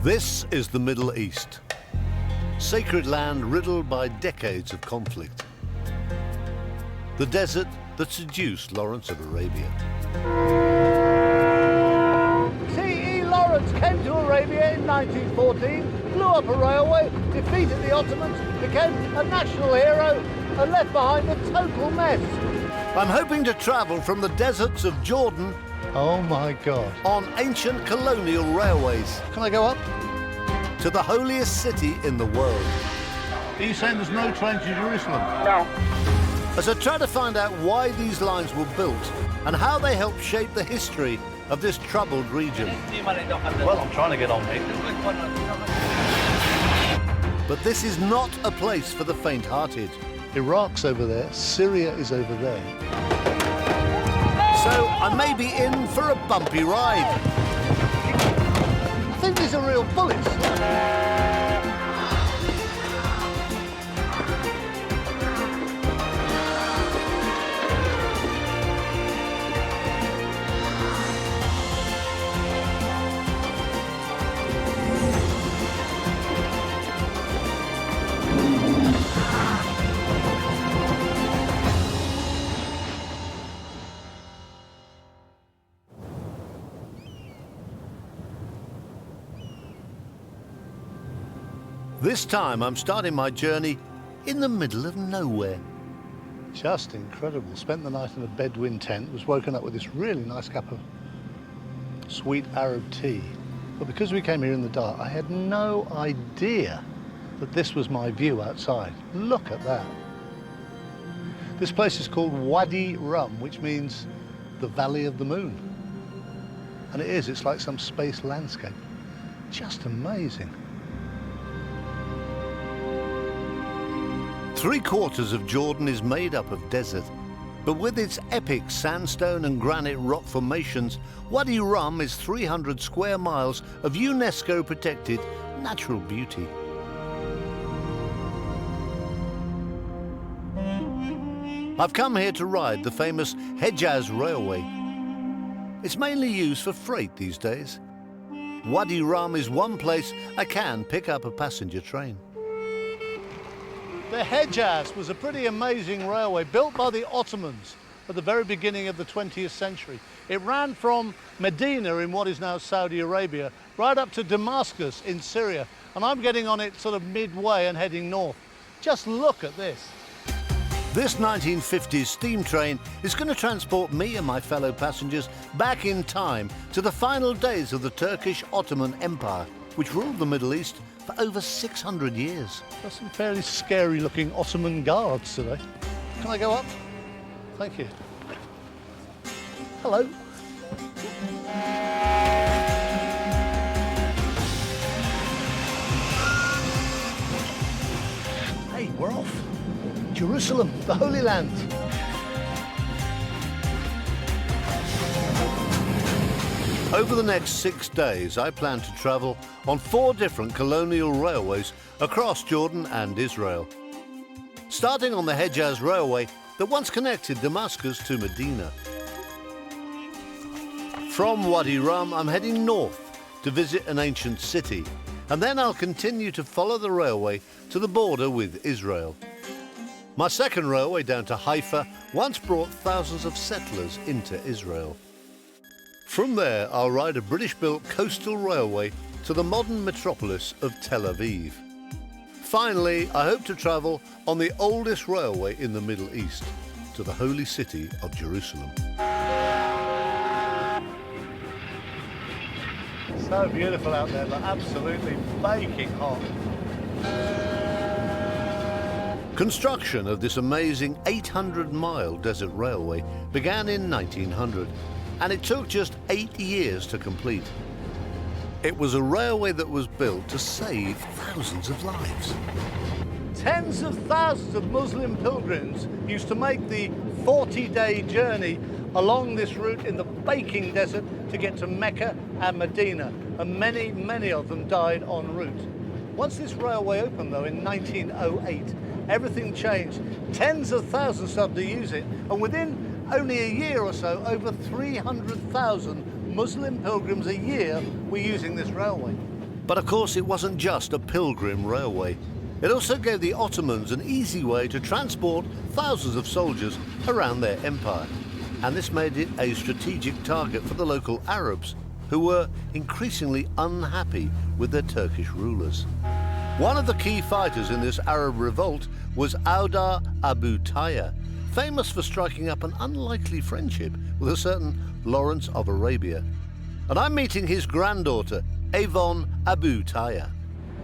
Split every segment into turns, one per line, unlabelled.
This is the Middle East, sacred land riddled by decades of conflict. The desert that seduced Lawrence of Arabia.
C.E. Lawrence came to Arabia in 1914, blew up a railway, defeated the Ottomans, became a national hero, and left behind a total mess.
I'm hoping to travel from the deserts of Jordan.
Oh my God.
On ancient colonial railways.
Can I go up?
To the holiest city in the world.
Are you saying there's no train to Jerusalem?
No.
As I try to find out why these lines were built and how they help shape the history of this troubled region.
Well, I'm trying to get on, mate.
But this is not a place for the faint-hearted.
Iraq's over there, Syria is over there.
So I may be in for a bumpy ride.
I think these are real bullets.
This time I'm starting my journey in the middle of nowhere.
Just incredible. Spent the night in a Bedouin tent, was woken up with this really nice cup of sweet Arab tea. But because we came here in the dark, I had no idea that this was my view outside. Look at that. This place is called Wadi Rum, which means the Valley of the Moon. And it is, it's like some space landscape. Just amazing.
3/4 of Jordan is made up of desert, but with its epic sandstone and granite rock formations, Wadi Rum is 300 square miles of UNESCO-protected natural beauty. I've come here to ride the famous Hejaz Railway. It's mainly used for freight these days. Wadi Rum is one place I can pick up a passenger train.
The Hejaz was a pretty amazing railway built by the Ottomans at the very beginning of the 20th century. It ran from Medina in what is now Saudi Arabia right up to Damascus in Syria, and I'm getting on it sort of midway and heading north. Just look at this.
This 1950s steam train is going to transport me and my fellow passengers back in time to the final days of the Turkish Ottoman Empire, which ruled the Middle East for over 600 years.
There's some fairly scary looking Ottoman guards today. Can I go up? Thank you. Hello. Hey, we're off. Jerusalem, the Holy Land.
Over the next 6 days, I plan to travel on 4 different colonial railways across Jordan and Israel. Starting on the Hejaz Railway that once connected Damascus to Medina. From Wadi Rum, I'm heading north to visit an ancient city, and then I'll continue to follow the railway to the border with Israel. My second railway down to Haifa once brought thousands of settlers into Israel. From there, I'll ride a British-built coastal railway to the modern metropolis of Tel Aviv. Finally, I hope to travel on the oldest railway in the Middle East, to the holy city of Jerusalem.
So beautiful out there, but absolutely baking hot.
Construction of this amazing 800-mile desert railway began in 1900, and it took just 8 years to complete. It was a railway that was built to save thousands of lives.
Tens of thousands of Muslim pilgrims used to make the 40-day journey along this route in the baking desert to get to Mecca and Medina, and many, many of them died en route. Once this railway opened, though, in 1908, everything changed. Tens of thousands started to use it, and within only a year or so, over 300,000 Muslim pilgrims a year were using this railway.
But of course it wasn't just a pilgrim railway. It also gave the Ottomans an easy way to transport thousands of soldiers around their empire. And this made it a strategic target for the local Arabs, who were increasingly unhappy with their Turkish rulers. One of the key fighters in this Arab revolt was Auda Abu Taya, famous for striking up an unlikely friendship with a certain Lawrence of Arabia. And I'm meeting his granddaughter, Avon Abu Taya.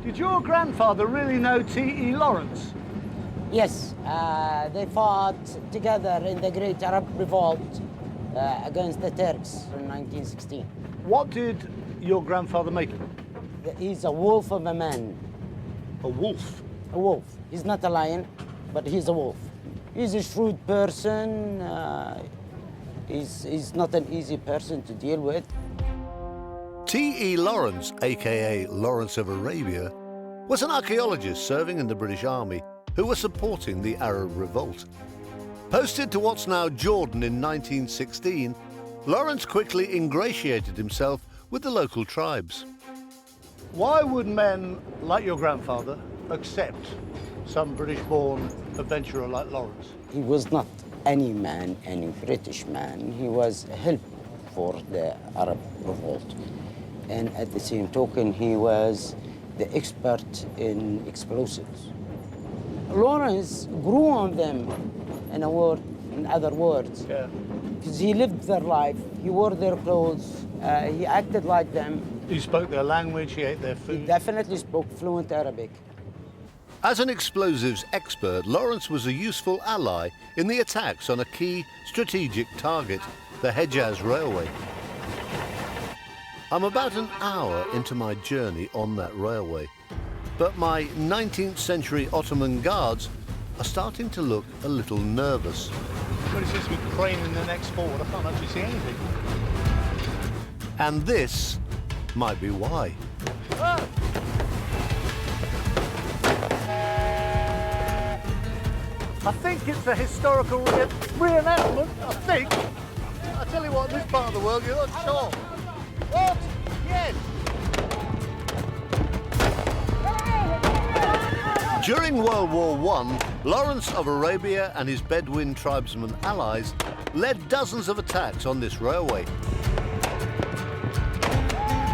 Did your grandfather really know T.E. Lawrence?
Yes, they fought together in the Great Arab Revolt against the Turks in 1916.
What did your grandfather make?
He's a wolf of a man.
A wolf?
A wolf. He's not a lion, but he's a wolf. He's a shrewd person. He's not an easy person to deal with.
T.E. Lawrence, aka Lawrence of Arabia, was an archaeologist serving in the British Army who was supporting the Arab revolt. Posted to what's now Jordan in 1916, Lawrence quickly ingratiated himself with the local tribes.
Why would men like your grandfather accept some British-born adventurer like Lawrence?
He was not any man, any British man. He was a help for the Arab revolt. And at the same token, he was the expert in explosives. Lawrence grew on them, in other words, because he lived their life, he wore their clothes, he acted like them.
He spoke their language, he ate their food.
He definitely spoke fluent Arabic.
As an explosives expert, Lawrence was a useful ally in the attacks on a key strategic target, the Hejaz Railway. I'm about an hour into my journey on that railway, but my 19th century Ottoman guards are starting to look a little nervous.
Well, it seems to be craning their necks forward. I can't actually see anything.
And this might be why.
I think it's a historical reenactment, I think. I tell you what, in this part of the world, you're not sure. What? Yes.
During World War I, Lawrence of Arabia and his Bedouin tribesmen allies led dozens of attacks on this railway.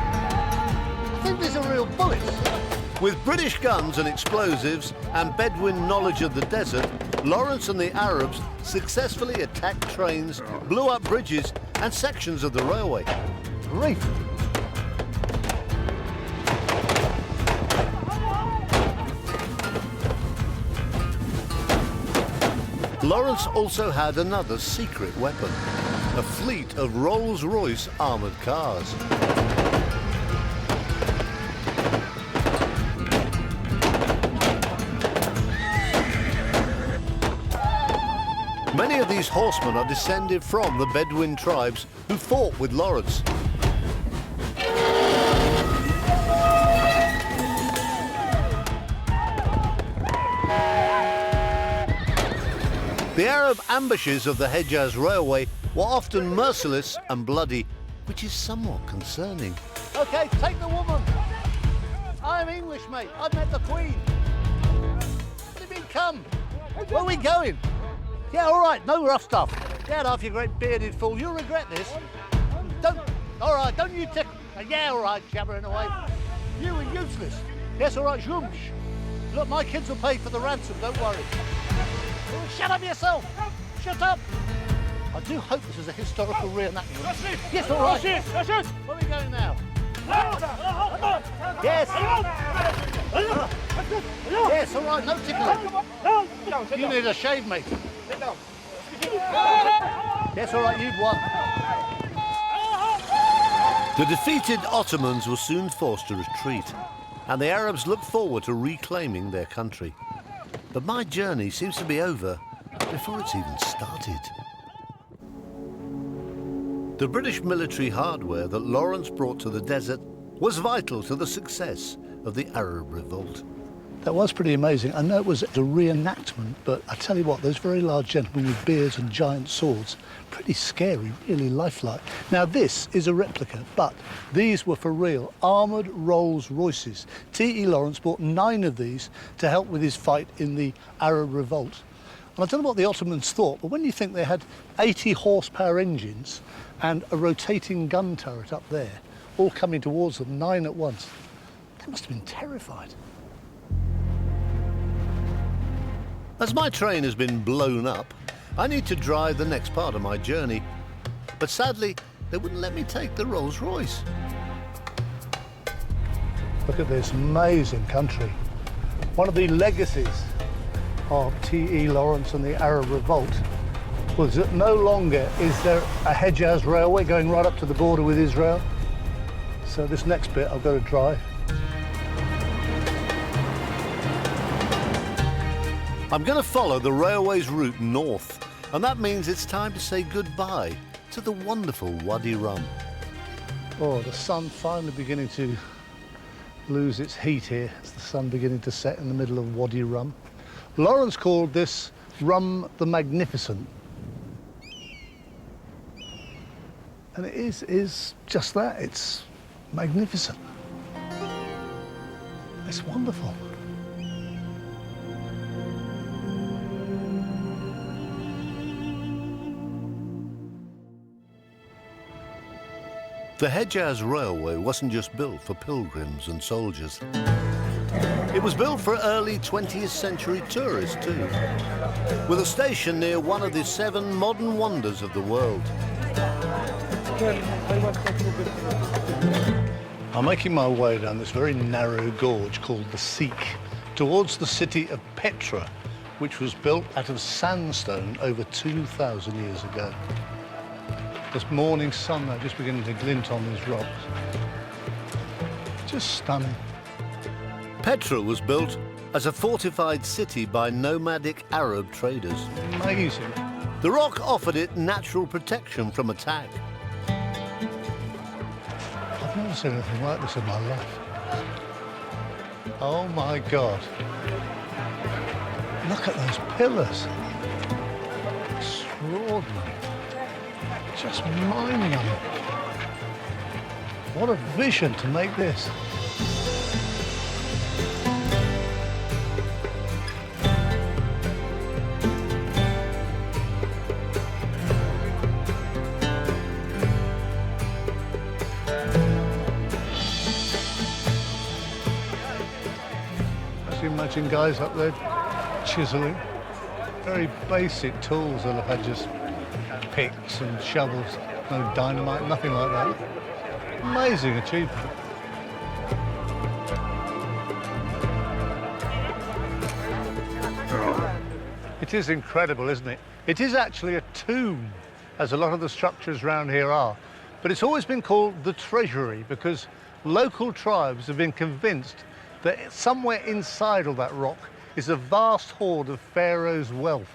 I think these are real bullets.
With British guns and explosives and Bedouin knowledge of the desert, Lawrence and the Arabs successfully attacked trains, blew up bridges and sections of the railway.
Grief.
Lawrence also had another secret weapon, a fleet of Rolls-Royce armoured cars. Many of these horsemen are descended from the Bedouin tribes who fought with Lawrence. The Arab ambushes of the Hejaz Railway were often merciless and bloody, which is somewhat concerning.
OK, take the woman. I'm English, mate. I've met the Queen. What do you mean, come? Where are we going? Yeah, all right, no rough stuff. Get off, you great bearded fool. You'll regret this. Don't... All right, don't you tick... Yeah, all right, jabbering away. You are useless. Yes, all right, Jumsh. Look, my kids will pay for the ransom, don't worry. Oh, shut up yourself! Shut up! I do hope this is a historical reenactment. Yes, all right. Where are we going now? Yes. Yes, all right, no tickling. You need a shave, mate. Yes, all right, you've won.
The defeated Ottomans were soon forced to retreat, and the Arabs looked forward to reclaiming their country. But my journey seems to be over before it's even started. The British military hardware that Lawrence brought to the desert was vital to the success of the Arab revolt.
That was pretty amazing. I know it was a reenactment, but I tell you what, those very large gentlemen with beards and giant swords, pretty scary, really lifelike. Now this is a replica, but these were for real, armoured Rolls Royces. T.E. Lawrence bought 9 of these to help with his fight in the Arab Revolt. And I don't know what the Ottomans thought, but when you think they had 80 horsepower engines and a rotating gun turret up there, all coming towards them, 9 at once, they must have been terrified.
As my train has been blown up, I need to drive the next part of my journey. But sadly, they wouldn't let me take the Rolls-Royce.
Look at this amazing country. One of the legacies of T.E. Lawrence and the Arab Revolt was that no longer is there a Hejaz Railway going right up to the border with Israel. So this next bit I've got to drive.
I'm going to follow the railway's route north, and that means it's time to say goodbye to the wonderful Wadi Rum.
Oh, the sun finally beginning to lose its heat here. It's the sun beginning to set in the middle of Wadi Rum. Lawrence called this Rum the Magnificent. And it is just that, it's magnificent. It's wonderful.
The Hejaz Railway wasn't just built for pilgrims and soldiers. It was built for early 20th century tourists too, with a station near one of the 7 modern wonders of the world.
I'm making my way down this very narrow gorge called the Sikh towards the city of Petra, which was built out of sandstone over 2,000 years ago. This morning sun now just beginning to glint on these rocks. Just stunning.
Petra was built as a fortified city by nomadic Arab traders.
Amazing.
The rock offered it natural protection from attack.
I've never seen anything like this in my life. Oh my God. Look at those pillars. Extraordinary. Just mind-numbing. What a vision to make this. Just imagine guys up there chiseling. Very basic tools they'll have had, just picks and shovels, no dynamite, nothing like that. Amazing achievement. It is incredible, isn't it? It is actually a tomb, as a lot of the structures around here are. But it's always been called the treasury because local tribes have been convinced that somewhere inside all that rock is a vast hoard of Pharaoh's wealth.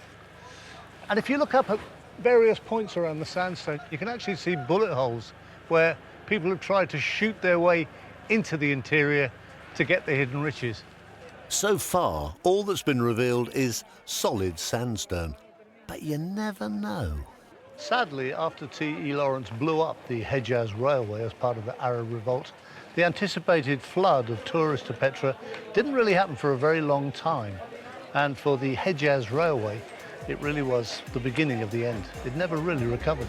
And if you look up at various points around the sandstone, you can actually see bullet holes where people have tried to shoot their way into the interior to get the hidden riches.
So far, all that's been revealed is solid sandstone. But you never know.
Sadly, after T.E. Lawrence blew up the Hejaz Railway as part of the Arab Revolt, the anticipated flood of tourists to Petra didn't really happen for a very long time. And for the Hejaz Railway, it really was the beginning of the end. It never really recovered.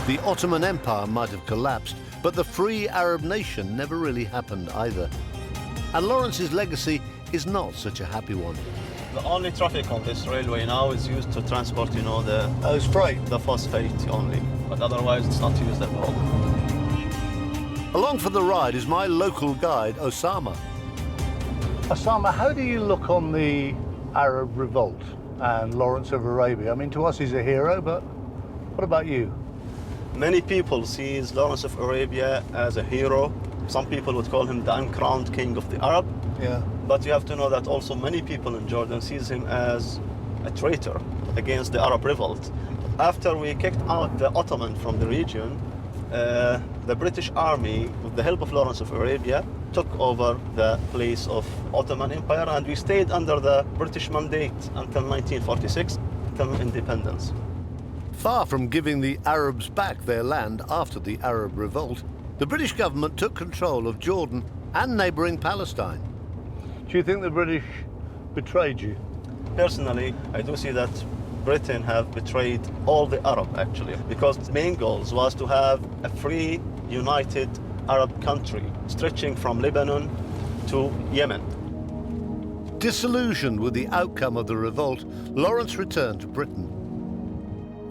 The Ottoman Empire might have collapsed, but the free Arab nation never really happened either. And Lawrence's legacy is not such a happy one.
The only traffic on this railway now is used to transport,
It's freight.
the phosphate only. But otherwise, it's not used at all.
Along for the ride is my local guide, Osama.
Osama, how do you look on the Arab Revolt and Lawrence of Arabia? I mean, to us he's a hero, but what about you?
Many people see Lawrence of Arabia as a hero. Some people would call him the uncrowned king of the Arab.
Yeah.
But you have to know that also many people in Jordan sees him as a traitor against the Arab revolt. After we kicked out the Ottoman from the region, the British Army, with the help of Lawrence of Arabia, took over the place of Ottoman Empire, and we stayed under the British mandate until 1946, until independence.
Far from giving the Arabs back their land after the Arab revolt, the British government took control of Jordan and neighbouring Palestine.
Do you think the British betrayed you?
Personally, I do see that Britain have betrayed all the Arab, actually, because the main goals was to have a free, united Arab country stretching from Lebanon to Yemen.
Disillusioned with the outcome of the revolt, Lawrence returned to Britain.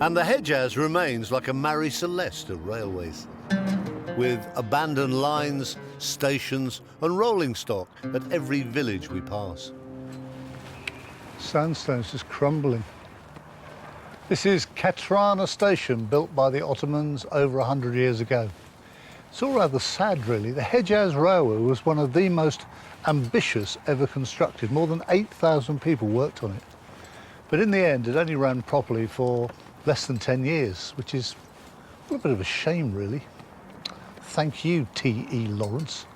And the Hejaz remains like a Marie Celeste of railways, with abandoned lines, stations and rolling stock at every village we pass.
Sandstone's just crumbling. This is Petra station, built by the Ottomans over 100 years ago. It's all rather sad, really. The Hejaz Railway was one of the most ambitious ever constructed. More than 8,000 people worked on it. But in the end, it only ran properly for less than 10 years, which is a bit of a shame, really. Thank you, T.E. Lawrence.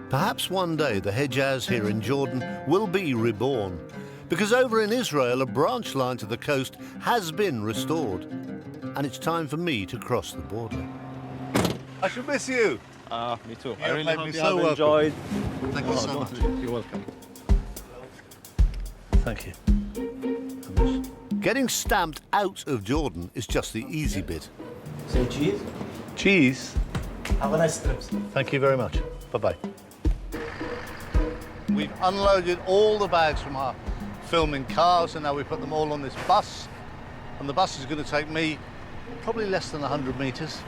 Perhaps one day the Hejaz here in Jordan will be reborn, because over in Israel a branch line to the coast has been restored, and it's time for me to cross the border. I shall miss you.
Me too.
I really hope you have
enjoyed.
Thank you so much.
You're welcome.
Thank you.
Getting stamped out of Jordan is just the easy bit.
Some cheese?
Cheese.
Have a nice trip.
Thank you very much. Bye-bye. We've unloaded all the bags from our filming cars, and now we put them all on this bus. And the bus is going to take me probably less than 100 metres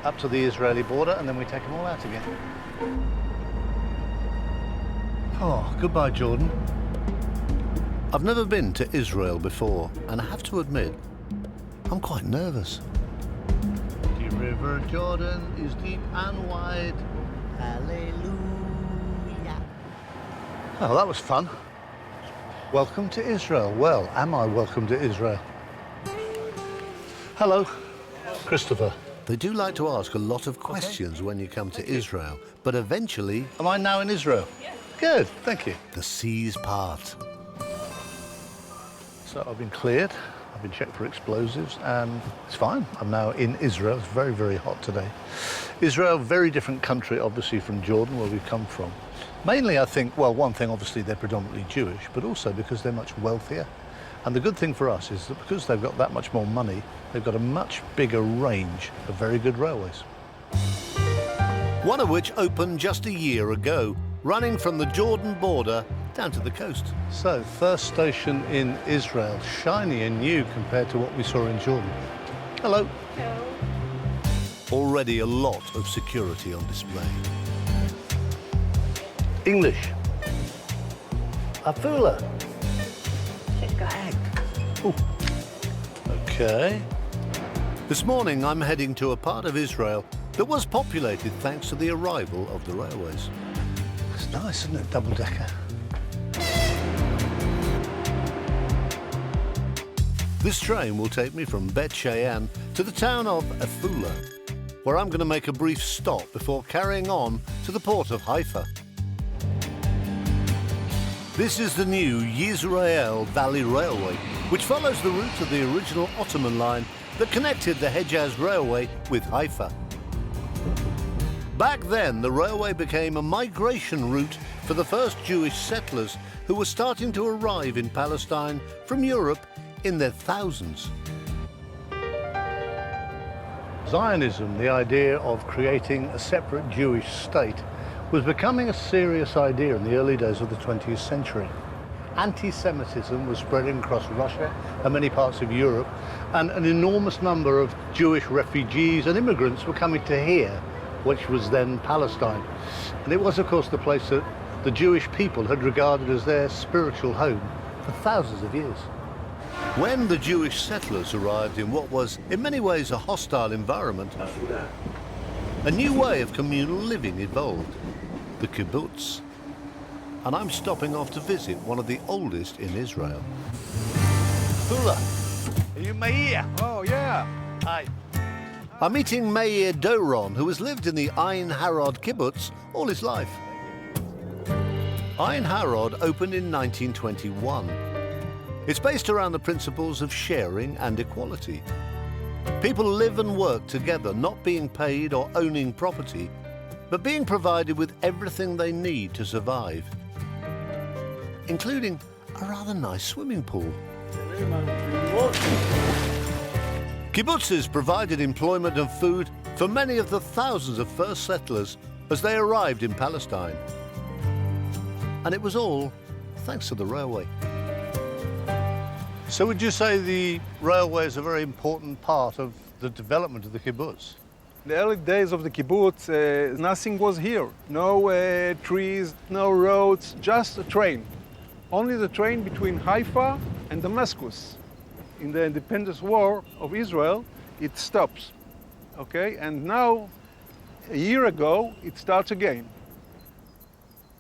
up to the Israeli border, and then we take them all out again. Oh, goodbye, Jordan.
I've never been to Israel before, and I have to admit, I'm quite nervous.
The River Jordan is deep and wide.
Hallelujah.
Oh, that was fun. Welcome to Israel. Well, am I welcome to Israel? Hello, Christopher.
They do like to ask a lot of questions when you come to Israel, but eventually
Am I now in Israel? Yeah. Good, thank you.
the seas part.
So I've been cleared. I've been checked for explosives, and it's fine. I'm now in Israel. It's very, very hot today. Israel, very different country, obviously, from Jordan, where we've come from. Mainly, I think, well, one thing, obviously, they're predominantly Jewish, but also because they're much wealthier. And the good thing for us is that because they've got that much more money, they've got a much bigger range of very good railways.
One of which opened just a year ago, running from the Jordan border down to the coast.
So, first station in Israel, shiny and new compared to what we saw in Jordan. Hello.
Already a lot of security on display.
English. Afula. Ooh. Okay.
This morning I'm heading to a part of Israel that was populated thanks to the arrival of the railways.
It's nice, isn't it? Double-decker.
This train will take me from Bet Shean to the town of Afula, where I'm going to make a brief stop before carrying on to the port of Haifa. This is the new Yisrael Valley Railway, which follows the route of the original Ottoman line that connected the Hejaz Railway with Haifa. Back then, the railway became a migration route for the first Jewish settlers who were starting to arrive in Palestine from Europe in their thousands.
Zionism, the idea of creating a separate Jewish state, was becoming a serious idea in the early days of the 20th century. Anti-Semitism was spreading across Russia and many parts of Europe, and an enormous number of Jewish refugees and immigrants were coming to here, which was then Palestine. And it was, of course, the place that the Jewish people had regarded as their spiritual home for thousands of years.
When the Jewish settlers arrived in what was, in many ways, a hostile environment, a new way of communal living evolved, the Kibbutz. And I'm stopping off to visit one of the oldest in Israel.
Hula, are you Meir?
Oh, yeah.
Hi.
I'm meeting Meir Doron, who has lived in the Ein Harod Kibbutz all his life. Ein Harod opened in 1921. It's based around the principles of sharing and equality. People live and work together, not being paid or owning property, but being provided with everything they need to survive, including a rather nice swimming pool. Kibbutzes provided employment and food for many of the thousands of first settlers as they arrived in Palestine. And it was all thanks to the railway.
So would you say the railway is a very important part of the development of the kibbutz?
In the early days of the kibbutz, nothing was here. No trees, no roads, just a train. Only the train between Haifa and Damascus. In the independence war of Israel, it stops. Okay, and now, a year ago, it starts again.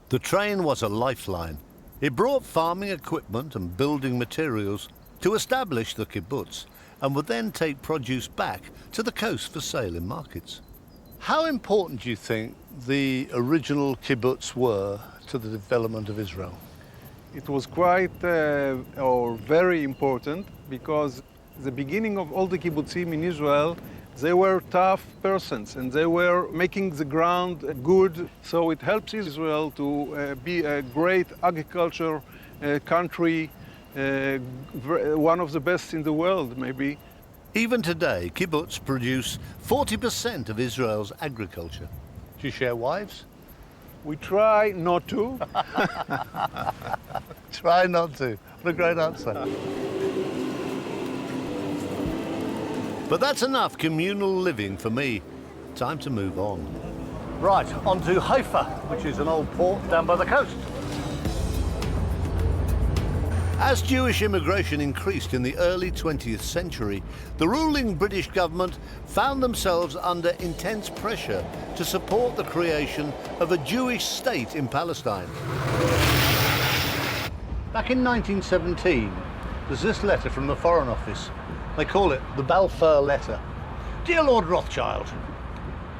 The train was a lifeline. It brought farming equipment and building materials to establish the kibbutz and would then take produce back to the coast for sale in markets.
How important do you think the original kibbutz were to the development of Israel?
It was quite or very important because the beginning of all the kibbutzim in Israel, they were tough persons and they were making the ground good. So it helps Israel to be a great agriculture country, one of the best in the world, maybe.
Even today, kibbutz produce 40% of Israel's agriculture.
Do you share wives?
We try not to.
Try not to. What a great answer.
But that's enough communal living for me. Time to move on.
Right, on to Haifa, which is an old port down by the coast.
As Jewish immigration increased in the early 20th century, the ruling British government found themselves under intense pressure to support the creation of a Jewish state in Palestine.
Back in 1917, there's this letter from the Foreign Office. They call it the Balfour Letter. Dear Lord Rothschild,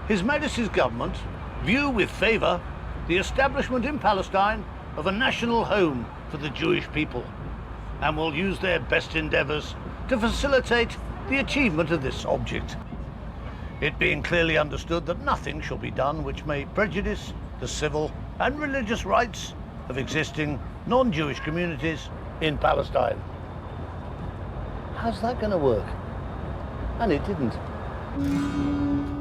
His Majesty's government view with favour the establishment in Palestine of a national home for the Jewish people, and will use their best endeavours to facilitate the achievement of this object. It being clearly understood that nothing shall be done which may prejudice the civil and religious rights of existing non-Jewish communities in Palestine. How's that going to work? And it didn't.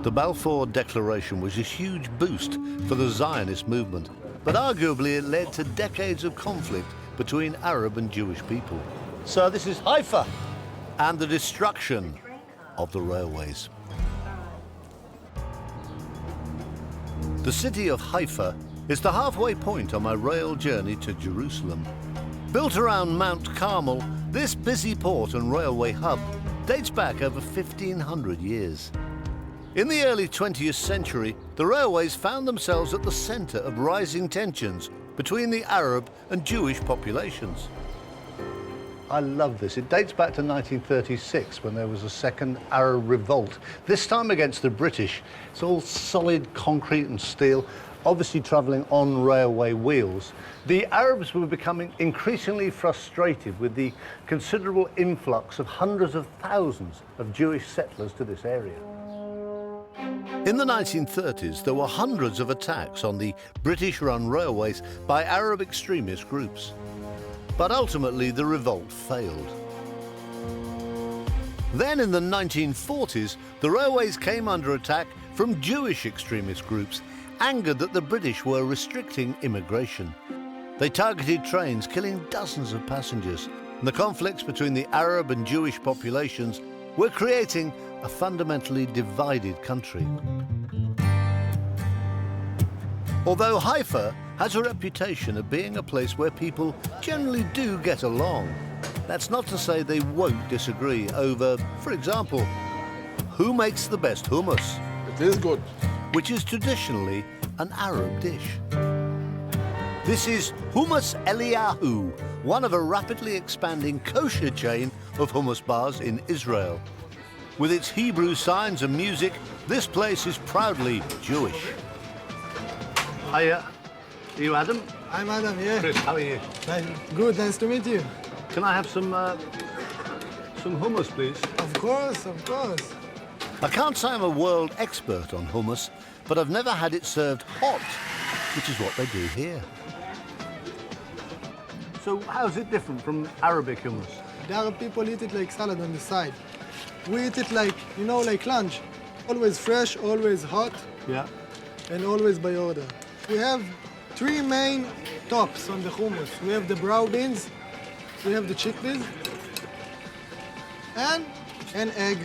The Balfour Declaration was a huge boost for the Zionist movement, but arguably it led to decades of conflict between Arab and Jewish people.
So this is Haifa.
And the destruction of the railways. The city of Haifa is the halfway point on my rail journey to Jerusalem. Built around Mount Carmel, this busy port and railway hub dates back over 1,500 years. In the early 20th century, the railways found themselves at the centre of rising tensions between the Arab and Jewish populations.
I love this. It dates back to 1936 when there was a second Arab revolt, this time against the British. It's all solid concrete and steel, obviously travelling on railway wheels. The Arabs were becoming increasingly frustrated with the considerable influx of hundreds of thousands of Jewish settlers to this area.
In the 1930s, there were hundreds of attacks on the British-run railways by Arab extremist groups. But ultimately, the revolt failed. Then in the 1940s, the railways came under attack from Jewish extremist groups, angered that the British were restricting immigration. They targeted trains, killing dozens of passengers. And the conflicts between the Arab and Jewish populations were creating a fundamentally divided country. Although Haifa has a reputation of being a place where people generally do get along, that's not to say they won't disagree over, for example, who makes the best hummus.
It is good.
Which is traditionally an Arab dish. This is Hummus Eliyahu, one of a rapidly expanding kosher chain of hummus bars in Israel. With its Hebrew signs and music, this place is proudly Jewish. Hiya. Are you Adam?
I'm Adam, yeah.
Chris, how are you?
Good, nice to meet you.
Can I have some hummus, please?
Of course, of course.
I can't say I'm a world expert on hummus, but I've never had it served hot, which is what they do here. So how's it different from Arabic hummus?
The Arab people eat it like salad on the side. We eat it like, you know, like lunch. Always fresh, always hot,
Yeah.
and always by order. We have three main tops on the hummus. We have the brown beans, we have the chickpeas, and an egg.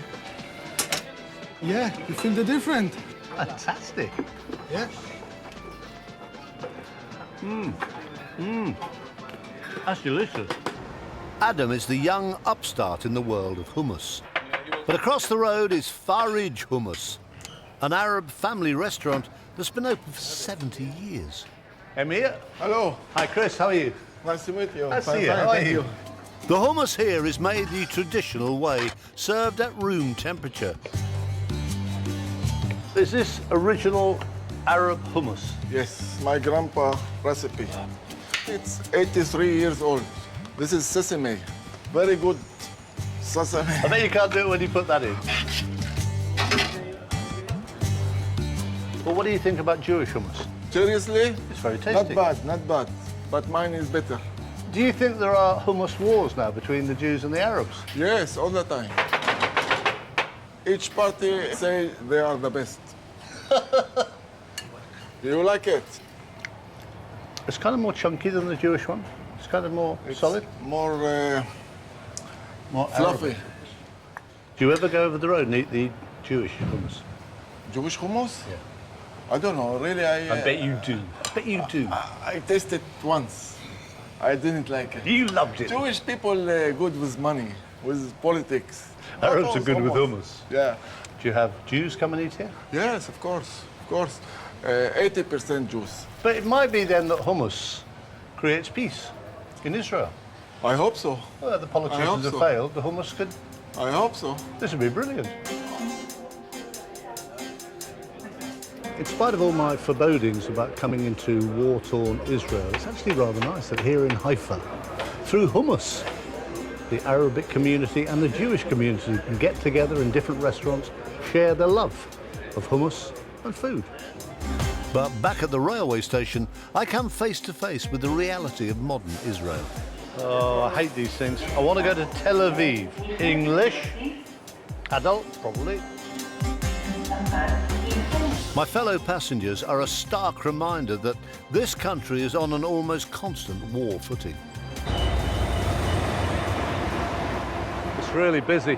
Yeah, you feel the difference.
Fantastic.
Yeah.
That's delicious. Adam is the young upstart in the world of hummus. But across the road is Farij Hummus, an Arab family restaurant that's been open for 70 years. Emir.
Hello,
Hi, Chris. How are you?
nice to meet you.
Nice to
Fine,
see you.
fine,
How are
thank
you? The hummus here is made the traditional way, served at room temperature. Is this original Arab hummus?
Yes, my grandpa recipe. It's 83 years old. This is sesame, very good sesame.
I bet you can't do it when you put that in. Well, what do you think about Jewish hummus?
Seriously?
It's very tasty.
Not bad, not bad, but mine is better.
Do you think there are hummus wars now between the Jews and the Arabs?
Yes, all the time. Each party say they are the best. You like it?
It's kind of more chunky than the Jewish one. It's kind of more solid.
More
More
fluffy.
Arabic. Do you ever go over the road and eat the Jewish hummus?
Jewish hummus?
Yeah.
I don't know, really.
I bet you do. I bet you do.
I tasted once. I didn't like it.
You loved it.
Jewish people good with money, with politics.
Arabs
Not
are good with
always.
hummus.
Yeah.
Do you have Jews come and eat here?
Yes, of course, of course. 80% Jews.
But it might be then that hummus creates peace in Israel.
I hope so.
Well, the politicians have
so.
failed. The hummus could.
I hope so.
This would be brilliant. In spite of all my forebodings about coming into war-torn Israel, it's actually rather nice that here in Haifa, through hummus, the Arabic community and the Jewish community can get together in different restaurants, share their love of hummus and food. But back at the railway station, I come face to face with the reality of modern Israel. Oh, I hate these things. I want to go to Tel Aviv. English, adult, probably. My fellow passengers are a stark reminder that this country is on an almost constant war footing. It's really busy.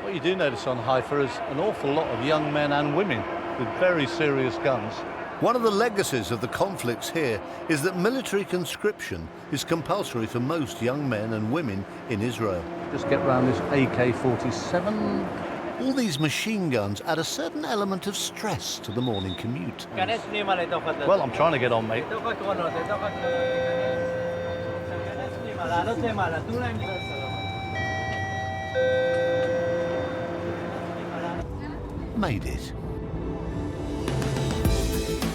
What you do notice on Haifa is an awful lot of young men and women with very serious guns. One of the legacies of the conflicts here is that military conscription is compulsory for most young men and women in Israel. Just get round this AK-47. All these machine guns add a certain element of stress to the morning commute. Well, I'm trying to get on, mate. Made it.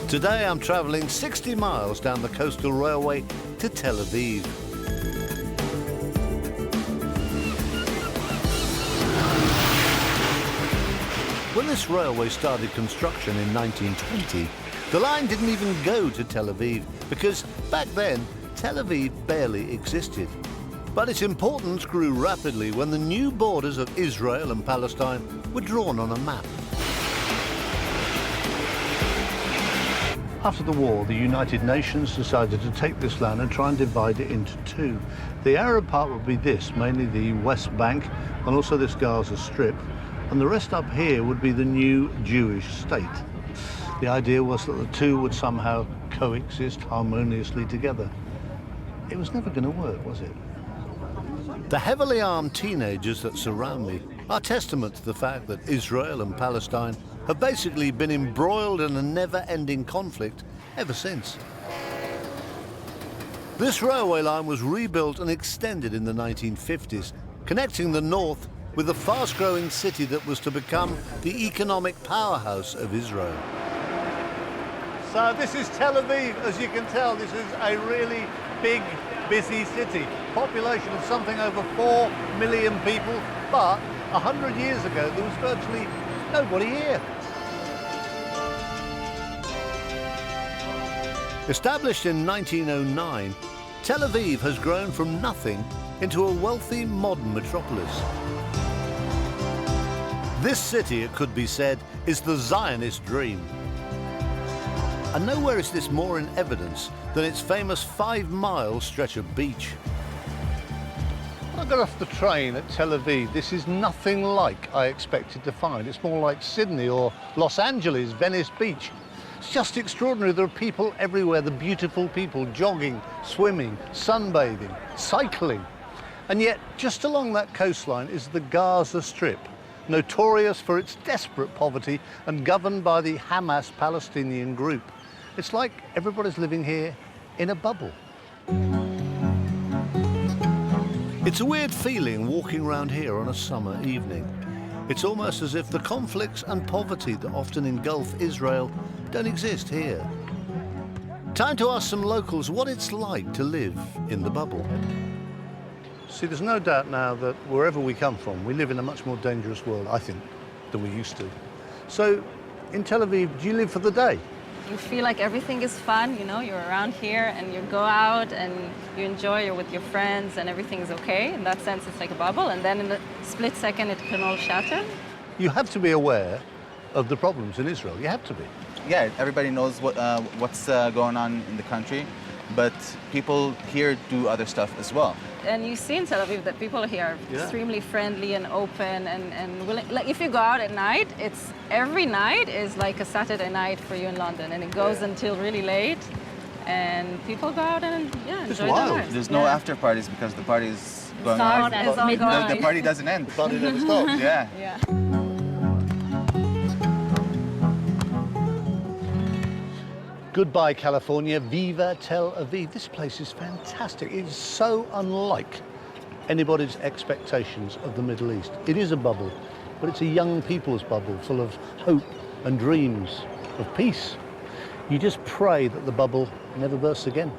Today I'm travelling 60 miles down the coastal railway to Tel Aviv. When this railway started construction in 1920, the line didn't even go to Tel Aviv because back then Tel Aviv barely existed. But its importance grew rapidly when the new borders of Israel and Palestine were drawn on a map. After the war, the United Nations decided to take this land and try and divide it into two. The Arab part would be this, mainly the West Bank, and also this Gaza Strip, and the rest up here would be the new Jewish state. The idea was that the two would somehow coexist harmoniously together. It was never going to work, was it? The heavily armed teenagers that surround me are testament to the fact that Israel and Palestine have basically been embroiled in a never-ending conflict ever since. This railway line was rebuilt and extended in the 1950s, connecting the north with the fast-growing city that was to become the economic powerhouse of Israel.
So this is Tel Aviv. As you can tell, this is a really big, busy city. Population of something over 4 million people, but 100 years ago there was virtually nobody here.
Established in 1909, Tel Aviv has grown from nothing into a wealthy modern metropolis. This city, it could be said, is the Zionist dream. And nowhere is this more in evidence than its famous 5-mile stretch of beach.
When I got off the train at Tel Aviv, this is nothing like I expected to find. It's more like Sydney or Los Angeles, Venice Beach. It's just extraordinary. There are people everywhere, the beautiful people, jogging, swimming, sunbathing, cycling. And yet, just along that coastline is the Gaza Strip, notorious for its desperate poverty and governed by the Hamas Palestinian group. It's like everybody's living here in a bubble.
It's a weird feeling walking around here on a summer evening. It's almost as if the conflicts and poverty that often engulf Israel don't exist here. Time to ask some locals what it's like to live in the bubble.
See, there's no doubt now that wherever we come from, we live in a much more dangerous world, I think, than we used to. So, in Tel Aviv, do you live for the day?
You feel like everything is fun, you know, you're around here and you go out and you enjoy, you're with your friends and everything is okay. In that sense, it's like a bubble, and then in a split second, it can all shatter.
You have to be aware of the problems in Israel. You have to be.
Yeah, everybody knows what's going on in the country, but people here do other stuff as well.
And you see in Tel Aviv that people here are extremely friendly and open and willing. Like if you go out at night, every night is like a Saturday night for you in London, and it goes until really late. And people go out and enjoy their lives.
There's no after parties because the party is going on. The party doesn't end.
The party never stops.
Yeah.
Goodbye, California. Viva Tel Aviv. This place is fantastic. It is so unlike anybody's expectations of the Middle East. It is a bubble, but it's a young people's bubble full of hope and dreams of peace. You just pray that the bubble never bursts again.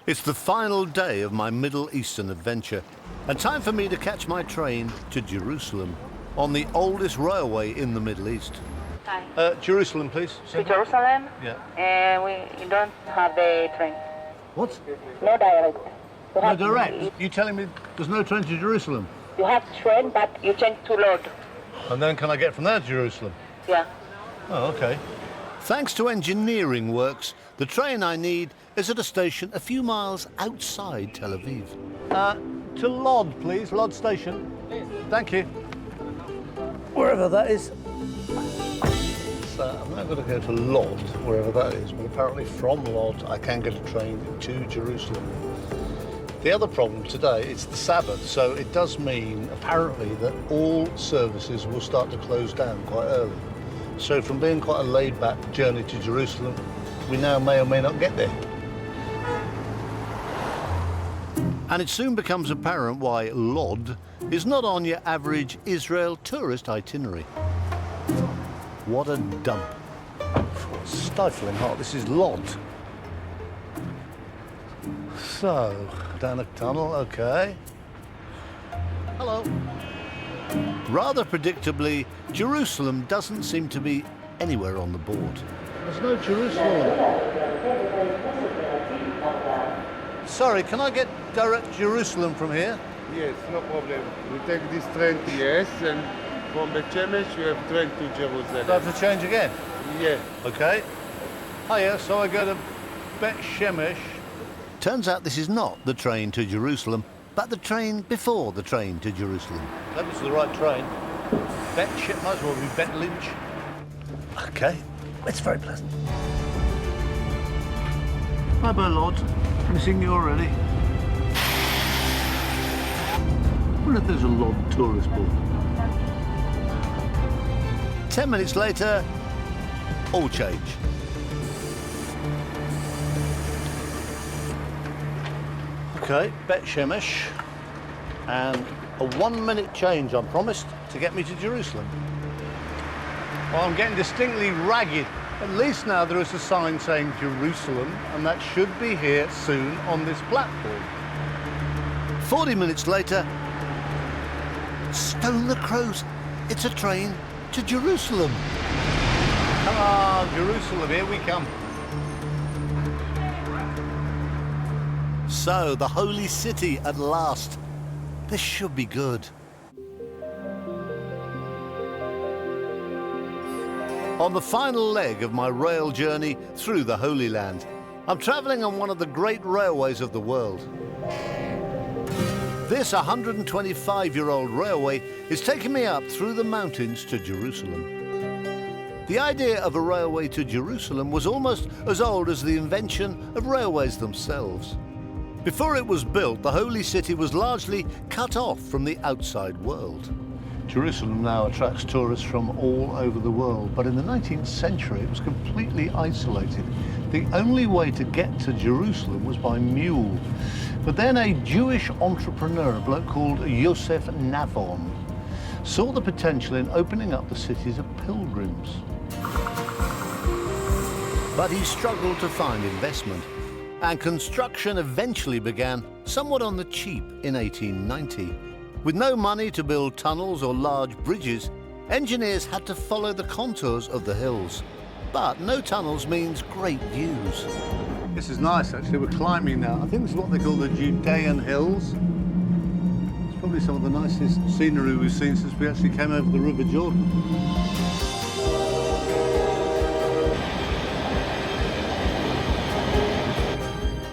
It's the final day of my Middle Eastern adventure, and time for me to catch my train to Jerusalem on the oldest railway in the Middle East.
Jerusalem, please.
To Jerusalem?
Yeah.
We don't have the train.
What?
No direct.
No direct? You telling me there's no train to Jerusalem?
You have train, but you change to Lord.
And then can I get from there to Jerusalem?
Yeah.
Oh, okay.
Thanks to engineering works, the train I need is at a station a few miles outside Tel Aviv.
To Lod, please. Lod station. Thank you. Wherever that is. So I'm now going to go to Lod, wherever that is, but apparently from Lod I can get a train to Jerusalem. The other problem today, it's the Sabbath, so it does mean apparently that all services will start to close down quite early. So from being quite a laid-back journey to Jerusalem, we now may or may not get there.
And it soon becomes apparent why Lod is not on your average Israel tourist itinerary. What a dump.
It's stifling hot. This is Lod. So, down a tunnel, okay. Hello.
Rather predictably, Jerusalem doesn't seem to be anywhere on the board.
There's no Jerusalem. Sorry, can I get direct Jerusalem from here?
Yes, no problem. We take this train to yes, and from Bet Shemesh, you have train to Jerusalem.
Do I have to change again?
Yeah.
Okay. Oh yeah, so I go to Bet Shemesh.
Turns out this is not the train to Jerusalem, but the train before the train to Jerusalem.
That was the right train. Bet Shemesh, might as well be Bet Lynch. Okay, it's very pleasant. Bye-bye, Lord. Missing you already. I wonder if there's a Lod tourist board.
10 minutes later, all change.
Okay, Bet Shemesh. and a 1-minute change, I'm promised, to get me to Jerusalem. Well, I'm getting distinctly ragged. At least now there is a sign saying Jerusalem, and that should be here soon on this platform.
40 minutes later, stone the crows, it's a train to Jerusalem.
Come on, Jerusalem, here we come.
So, the holy city at last. This should be good. On the final leg of my rail journey through the Holy Land, I'm travelling on one of the great railways of the world. This 125-year-old railway is taking me up through the mountains to Jerusalem. The idea of a railway to Jerusalem was almost as old as the invention of railways themselves. Before it was built, the Holy City was largely cut off from the outside world.
Jerusalem now attracts tourists from all over the world, but in the 19th century it was completely isolated. The only way to get to Jerusalem was by mule. But then a Jewish entrepreneur, a bloke called Yosef Navon, saw the potential in opening up the city to pilgrims.
But he struggled to find investment, and construction eventually began somewhat on the cheap in 1890. With no money to build tunnels or large bridges, engineers had to follow the contours of the hills. But no tunnels means great views.
This is nice, actually. We're climbing now. I think this is what they call the Judean Hills. It's probably some of the nicest scenery we've seen since we actually came over the River Jordan.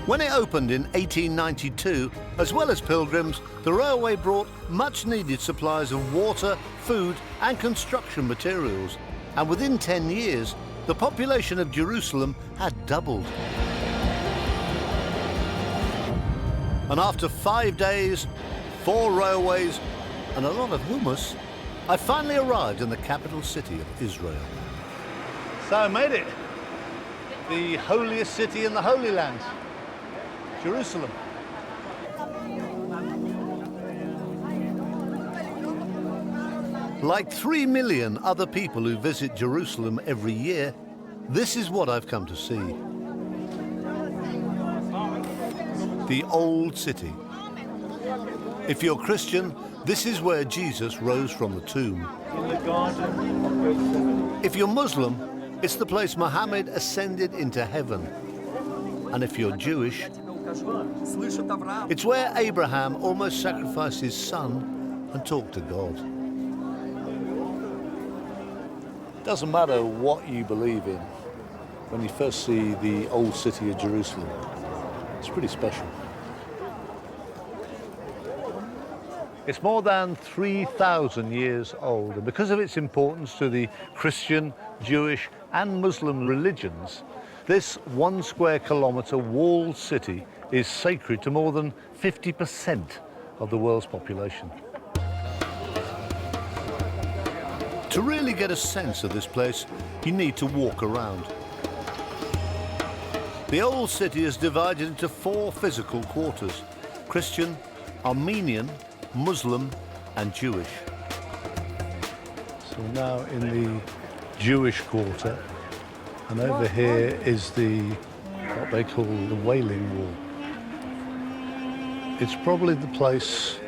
When it opened in 1892, as well as pilgrims, the railway brought much-needed supplies of water, food and construction materials. And within 10 years, the population of Jerusalem had doubled. And after 5 days, 4 railways and a lot of hummus, I finally arrived in the capital city of Israel.
So I made it. The holiest city in the Holy Land. Jerusalem.
Like 3 million other people who visit Jerusalem every year, this is what I've come to see. The old city. If you're Christian, this is where Jesus rose from the tomb. If you're Muslim, it's the place Muhammad ascended into heaven. And if you're Jewish, it's where Abraham almost sacrificed his son and talked to God.
Doesn't matter what you believe in, when you first see the old city of Jerusalem, it's pretty special. It's more than 3,000 years old, and because of its importance to the Christian, Jewish and Muslim religions, this 1 square kilometre walled city is sacred to more than 50% of the world's population.
To really get a sense of this place, you need to walk around. The old city is divided into 4 physical quarters: Christian, Armenian, Muslim and Jewish.
So we're now in the Jewish quarter, and over here is what they call the Wailing Wall. It's probably the place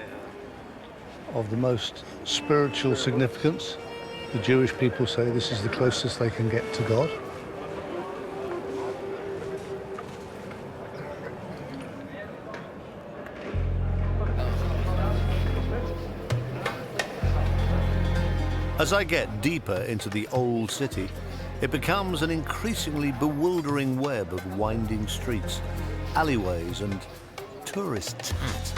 of the most spiritual significance. The Jewish people say this is the closest they can get to God.
As I get deeper into the old city, it becomes an increasingly bewildering web of winding streets, alleyways and tourist tat.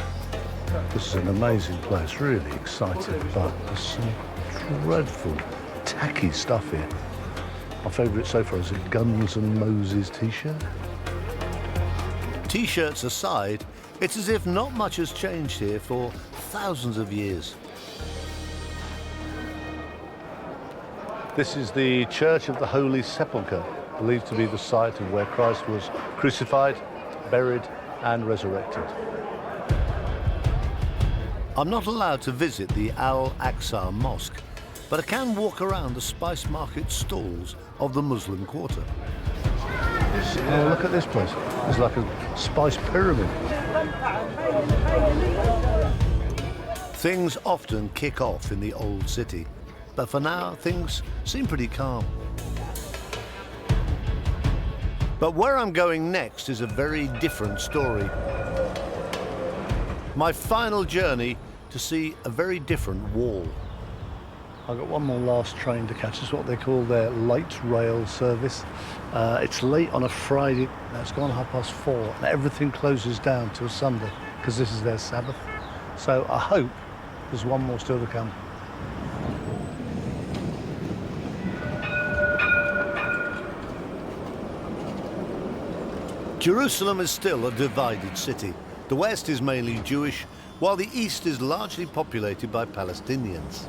This is an amazing place, really exciting, but there's some dreadful, tacky stuff here. My favourite so far is a Guns N' Moses t-shirt.
T-shirts aside, it's as if not much has changed here for thousands of years.
This is the Church of the Holy Sepulchre, believed to be the site of where Christ was crucified, buried and resurrected.
I'm not allowed to visit the Al-Aqsa Mosque, but I can walk around the spice market stalls of the Muslim quarter.
Oh, look at this place. It's like a spice pyramid.
Things often kick off in the old city, but for now, things seem pretty calm. But where I'm going next is a very different story. My final journey to see a very different wall.
I've got one more last train to catch. It's what they call their light rail service. It's late on a Friday. It's gone 4:30. And everything closes down till Sunday because this is their Sabbath. So I hope there's one more still to come.
Jerusalem is still a divided city. The west is mainly Jewish, while the east is largely populated by Palestinians.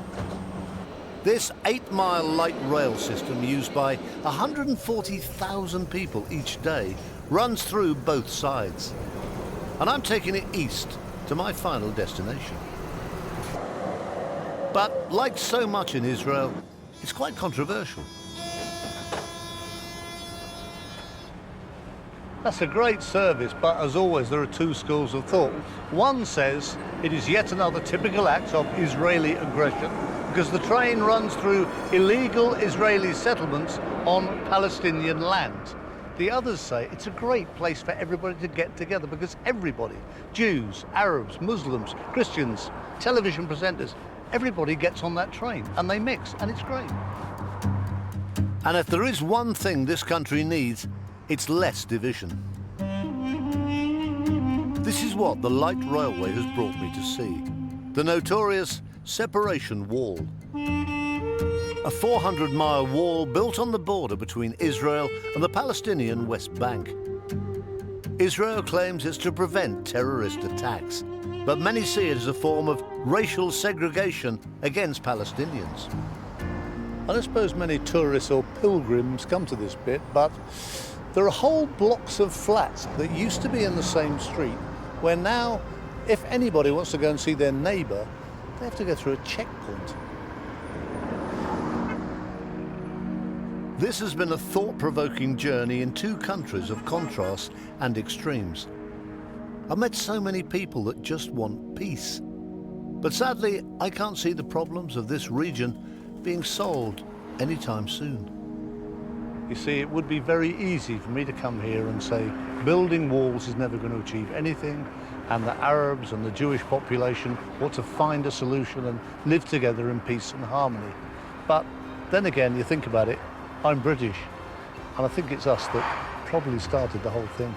This 8-mile light rail system, used by 140,000 people each day, runs through both sides. And I'm taking it east to my final destination. But like so much in Israel, it's quite controversial.
That's a great service, but as always, there are two schools of thought. One says it is yet another typical act of Israeli aggression because the train runs through illegal Israeli settlements on Palestinian land. The others say it's a great place for everybody to get together because everybody, Jews, Arabs, Muslims, Christians, television presenters, everybody gets on that train and they mix, and it's great.
And if there is one thing this country needs, it's less division. This is what the light railway has brought me to see. The notorious separation wall. A 400-mile wall built on the border between Israel and the Palestinian West Bank. Israel claims it's to prevent terrorist attacks, but many see it as a form of racial segregation against Palestinians.
I don't suppose many tourists or pilgrims come to this bit, but there are whole blocks of flats that used to be in the same street, where now, if anybody wants to go and see their neighbour, they have to go through a checkpoint.
This has been a thought-provoking journey in two countries of contrast and extremes. I've met so many people that just want peace. But sadly, I can't see the problems of this region being solved anytime soon.
You see, it would be very easy for me to come here and say building walls is never going to achieve anything, and the Arabs and the Jewish population ought to find a solution and live together in peace and harmony. But then again, you think about it, I'm British, and I think it's us that probably started the whole thing.